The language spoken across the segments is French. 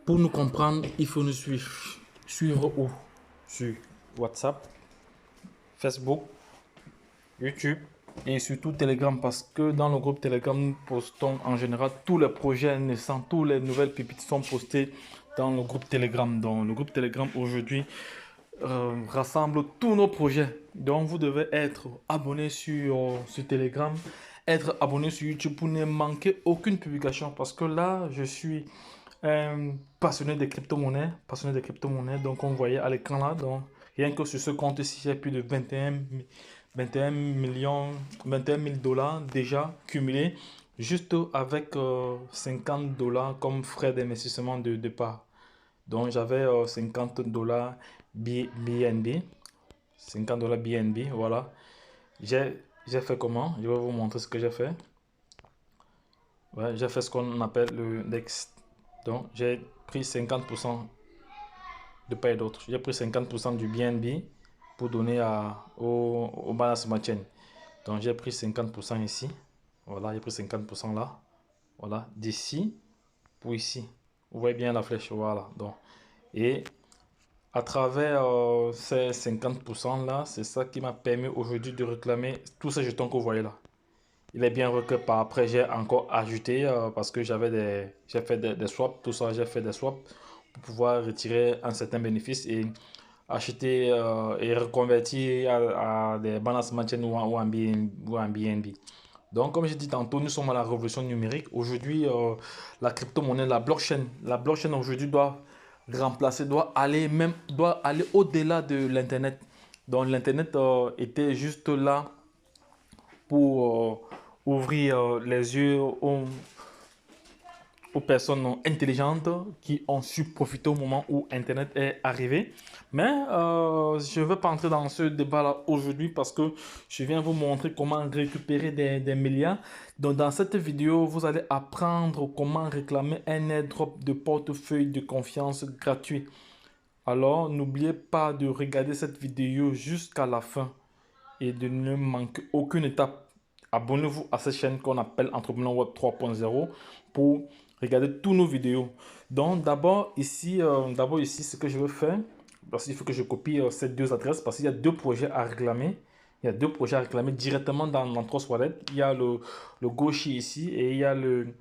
Pour nous comprendre, il faut nous suivre. Suivre où? Sur WhatsApp, Facebook, YouTube et surtout Telegram parce que dans le groupe Telegram, nous postons en général tous les projets naissants, toutes les nouvelles pépites sont postées dans le groupe Telegram. Donc le groupe Telegram aujourd'hui rassemble tous nos projets. Donc vous devez être abonné sur Telegram, être abonné sur YouTube pour ne manquer aucune publication parce que là, je suis passionné des crypto-monnaies, donc on voyait à l'écran là, donc rien que sur ce compte-ci, j'ai plus de 21 millions, 21 000 dollars déjà cumulés, juste avec 50 dollars comme frais d'investissement de départ. Donc j'avais 50 dollars BNB, 50 dollars BNB, voilà. J'ai fait comment? Je vais vous montrer ce que j'ai fait. Ouais, j'ai fait ce qu'on appelle le next. Donc, j'ai pris 50% de part et d'autre. J'ai pris 50% du BNB pour donner au balance chain. Donc, j'ai pris 50% ici. Voilà, j'ai pris 50% là. Voilà, d'ici pour ici. Vous voyez bien la flèche, voilà. Donc, et à travers ces 50% là, c'est ça qui m'a permis aujourd'hui de réclamer tous ces jetons que vous voyez là. Il est bien vrai que par après, j'ai encore ajouté parce que j'ai fait des swaps, tout ça, j'ai fait des swaps pour pouvoir retirer un certain bénéfice et acheter et reconvertir à des balance chain ou en BNB. Donc, comme j'ai dit tantôt, nous sommes à la révolution numérique. Aujourd'hui, la crypto-monnaie, la blockchain aujourd'hui doit aller au-delà de l'Internet. Donc, l'Internet était juste là pour ouvrir les yeux aux personnes intelligentes qui ont su profiter au moment où Internet est arrivé. Mais je ne veux pas entrer dans ce débat-là aujourd'hui parce que je viens vous montrer comment récupérer des milliards. Donc dans cette vidéo, vous allez apprendre comment réclamer un airdrop de portefeuille de confiance gratuit. Alors n'oubliez pas de regarder cette vidéo jusqu'à la fin et de ne manquer aucune étape. Abonnez-vous à cette chaîne qu'on appelle Entrepreneur Web 3.0 pour regarder tous nos vidéos. Donc d'abord ici, ce que je veux faire, parce qu'il faut que je copie ces deux adresses parce qu'il y a deux projets à réclamer. Il y a deux projets à réclamer directement dans l'Antros Wallet. Il y a le Goshi ici et il y a le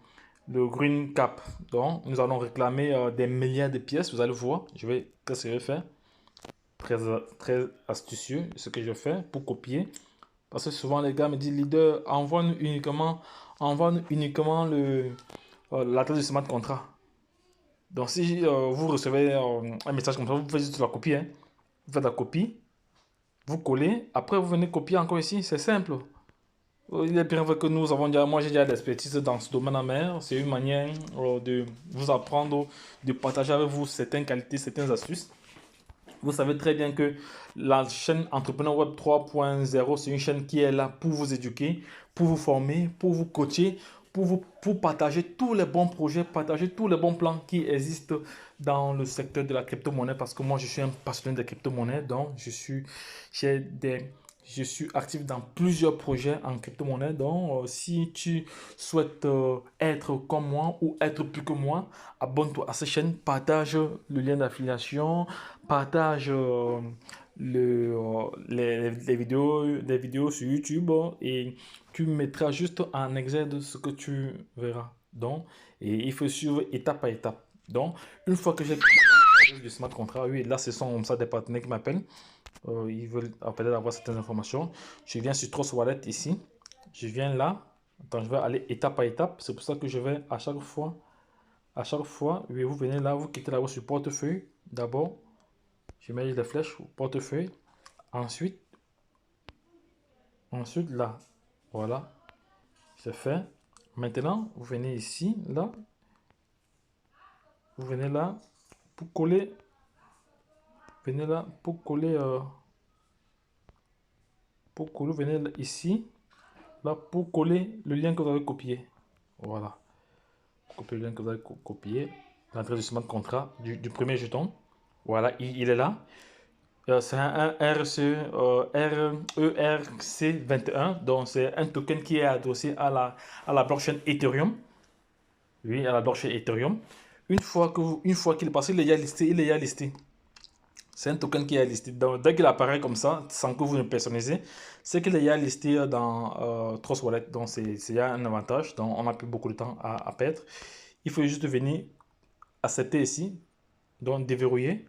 Green Cap. Donc nous allons réclamer des milliards de pièces. Vous allez voir. Qu'est-ce que je vais faire? Très, très astucieux ce que je fais pour copier. Parce que souvent les gars me disent, leader, envoie uniquement l'adresse du smart contract. Donc si vous recevez un message comme ça, vous faites juste la copie. Hein. Vous faites la copie, vous collez, après vous venez copier encore ici, c'est simple. Il est bien vrai que moi j'ai déjà l'expertise dans ce domaine en mer. C'est une manière de vous apprendre, de partager avec vous certaines qualités, certaines astuces. Vous savez très bien que la chaîne Entrepreneur Web 3.0, c'est une chaîne qui est là pour vous éduquer, pour vous former, pour vous coacher, pour partager tous les bons projets, partager tous les bons plans qui existent dans le secteur de la crypto-monnaie. Parce que moi, je suis un passionné de crypto-monnaie, donc je suis actif dans plusieurs projets en crypto-monnaie. Donc, si tu souhaites être comme moi ou être plus que moi, abonne-toi à cette chaîne, partage le lien d'affiliation, partage les vidéos sur YouTube et tu mettras juste en exergue ce que tu verras. Donc, et il faut suivre étape par étape. Donc, une fois que j'ai du smart contract, oui, là, ce sont ça des partenaires qui m'appellent. Ils veulent peut-être avoir certaines informations. Je viens sur Trust Wallet ici. Je viens là. Attends, je vais aller étape par étape. C'est pour ça que je vais à chaque fois, oui, vous venez là, vous quittez là-bas sur portefeuille. D'abord, je mets les flèches au portefeuille. Ensuite, là. Voilà, c'est fait. Maintenant, vous venez ici, là. Vous venez là pour coller. Venez là vous venez là, ici, là pour coller le lien que vous avez copié. Voilà. Copier le lien que vous avez copié. L'adresse du smart contract du premier jeton. Voilà, il est là. C'est un RERC21, donc c'est un token qui est adossé à la blockchain Ethereum. Oui, à la blockchain Ethereum. une fois qu'il est passé, il est déjà listé, il est déjà listé. C'est un token qui est listé. Donc, dès qu'il apparaît comme ça, sans que vous ne personnalisez, c'est qu'il est déjà listé dans Trust Wallet. Donc, c'est déjà un avantage. Donc, on n'a plus beaucoup de temps à perdre. Il faut juste venir accepter ici, donc déverrouiller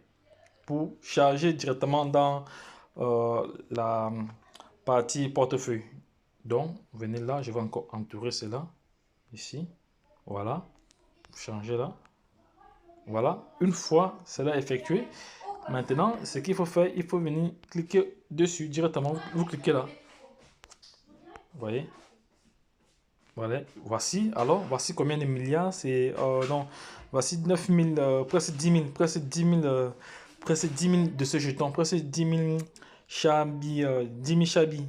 pour charger directement dans la partie portefeuille. Donc, venez là, je vais encore entourer cela ici. Voilà, changer là. Voilà, une fois cela effectué, maintenant, ce qu'il faut faire, il faut venir cliquer dessus directement. Vous cliquez là. Vous voyez? Voilà, voici. Alors, voici combien de milliards. C'est, non, voici 9000, presque 10 000, presque 10 000, presque 10 000 de ce jeton, presque 10 000 chabi, 10 000 chabi,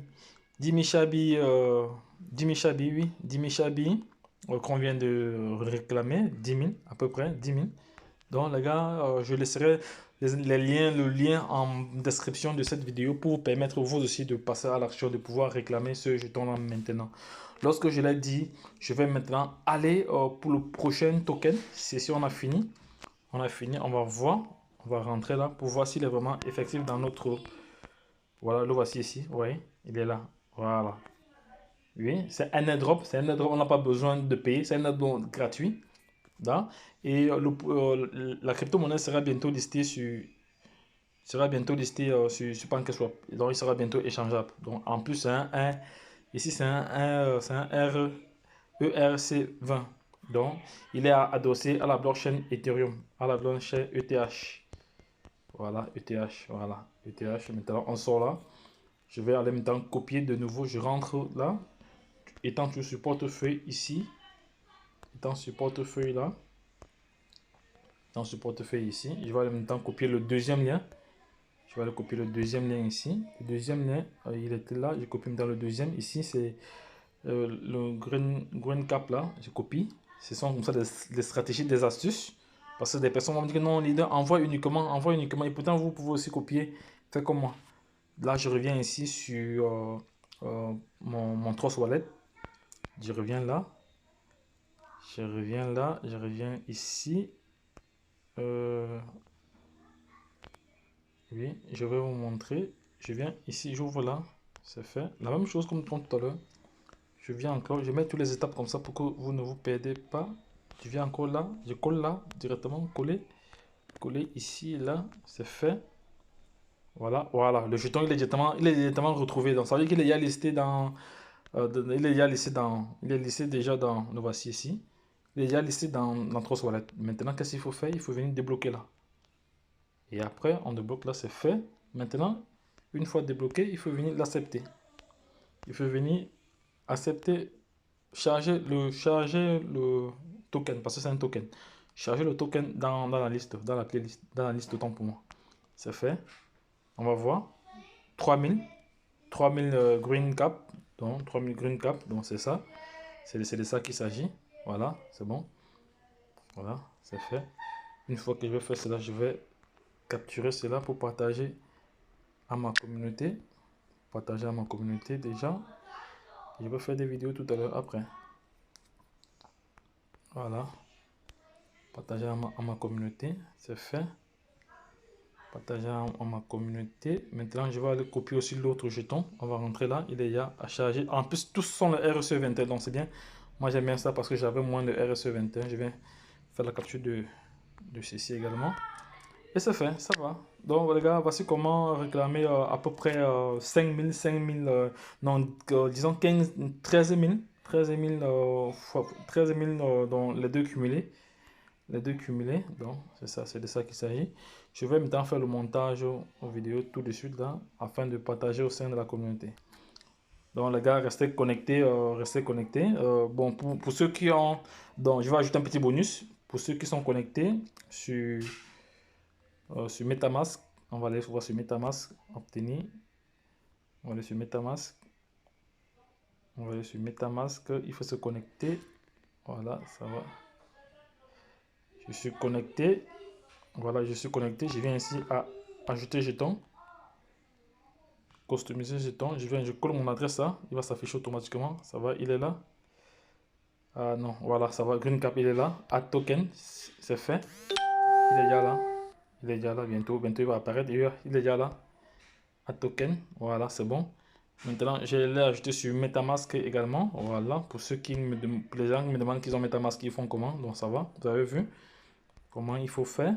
10 000 chabi, 10 000 chabi, oui, 10 000 chabi, qu'on vient de réclamer, 10 000 à peu près, 10 000. Donc les gars, je laisserai les liens, le lien en description de cette vidéo pour vous permettre vous aussi de passer à l'action, de pouvoir réclamer ce jeton-là maintenant. Lorsque je l'ai dit, je vais maintenant aller pour le prochain token. C'est si on a fini. On a fini, on va voir. On va rentrer là pour voir s'il est vraiment effectif dans notre... Voilà, le voici ici. Vous voyez, il est là. Voilà. Oui, c'est un airdrop. C'est un airdrop, on n'a pas besoin de payer. C'est un airdrop gratuit. Là. Et la crypto-monnaie sera bientôt listée sur sur PancakeSwap. Donc il sera bientôt échangeable. Donc en plus ici c'est un ERC20. Donc il est adossé à la blockchain Ethereum, à la blockchain ETH. Voilà, ETH, voilà, ETH. Maintenant on sort là. Je vais aller maintenant copier de nouveau. Je rentre là. Étant sur ce portefeuille ici. Étant sur portefeuille là. Dans ce portefeuille ici, je vais en même temps copier le deuxième lien. Je vais aller copier le deuxième lien ici. Le deuxième lien, il était là. Je copie dans le deuxième. Ici, c'est le green cap là. Je copie. Ce sont comme ça des stratégies, des astuces. Parce que des personnes vont me dire que non, leader, envoie uniquement. Et pourtant, vous pouvez aussi copier. Faites comme moi. Là, je reviens ici sur mon Trust Wallet. Je reviens là. Je reviens là. Je reviens ici. Oui, je vais vous montrer. Je viens ici, j'ouvre là. C'est fait. La même chose comme tout à l'heure. Je viens encore, je mets toutes les étapes comme ça pour que vous ne vous perdez pas. Je viens encore là, je colle là, directement, coller. Coller ici et là, c'est fait. Voilà, voilà. Le jeton, il est directement retrouvé. Donc, ça veut dire qu'il est déjà listé dans... il est listé déjà dans... Le voici ici. Il est déjà listé dans Trust Wallet. Maintenant, qu'est-ce qu'il faut faire? Il faut venir débloquer là. Et après, on débloque là, c'est fait. Maintenant, une fois débloqué, il faut venir l'accepter. Il faut venir accepter, charger le token, parce que c'est un token. Charger le token dans la liste, dans la playlist, dans la liste de temps pour moi. C'est fait. On va voir. 3000 green cap. Donc 3000 green cap. Donc c'est ça. C'est de ça qu'il s'agit. Voilà, c'est bon. Voilà, c'est fait. Une fois que je vais faire cela, je vais capturer cela pour partager à ma communauté. Partager à ma communauté déjà. Je vais faire des vidéos tout à l'heure après. Voilà. Partager à ma communauté. C'est fait. Partager à ma communauté. Maintenant, je vais aller copier aussi l'autre jeton. On va rentrer là. Il est déjà à charger. En plus, tous sont le RSE21. Donc, c'est bien. Moi, j'aime bien ça parce que j'avais moins de RSE21. Je vais faire la capture de ceci également. Et c'est fait. Ça va. Donc, les gars, voici comment réclamer à peu près 5000, non, disons 15, 13 000. 13 000, 13 000 dans les deux cumulés. Les deux cumulés, donc c'est ça, c'est de ça qu'il s'agit. Je vais maintenant faire le montage aux vidéos tout de suite là, afin de partager au sein de la communauté. Donc les gars, restez connectés, restez connectés. Bon, pour ceux qui ont... Donc je vais ajouter un petit bonus. Pour ceux qui sont connectés sur MetaMask, on va aller voir sur MetaMask, obtenir. On va aller sur MetaMask. On va aller sur MetaMask, il faut se connecter. Voilà, ça va. Je suis connecté. Voilà, je suis connecté. Je viens ici à ajouter jeton. Customiser jeton. Je colle mon adresse là. Il va s'afficher automatiquement. Ça va, il est là. Ah non, voilà, ça va. Green Cap, il est là. Add token, c'est fait. Il est déjà là. Il est déjà là. Bientôt, bientôt il va apparaître. Il est déjà là. Add token, voilà, c'est bon. Maintenant, je l'ai ajouté sur MetaMask également. Voilà, pour ceux qui les gens qui me demandent qu'ils ont MetaMask, ils font comment? Donc ça va. Vous avez vu comment il faut faire.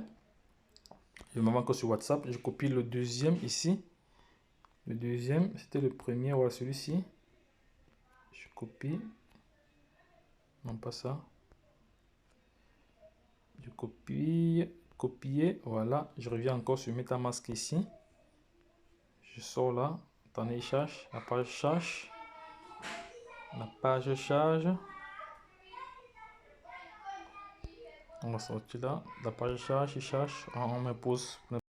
Je me que sur WhatsApp. Je copie le deuxième ici. Le deuxième, c'était le premier. Voilà, celui-ci. Je copie. Non, pas ça. Je copie. Copier. Voilà. Je reviens encore sur MetaMask ici. Je sors là. Attendez, il charge. La page charge. La page charge. On va sortir là. La page charge, il charge. On me pose.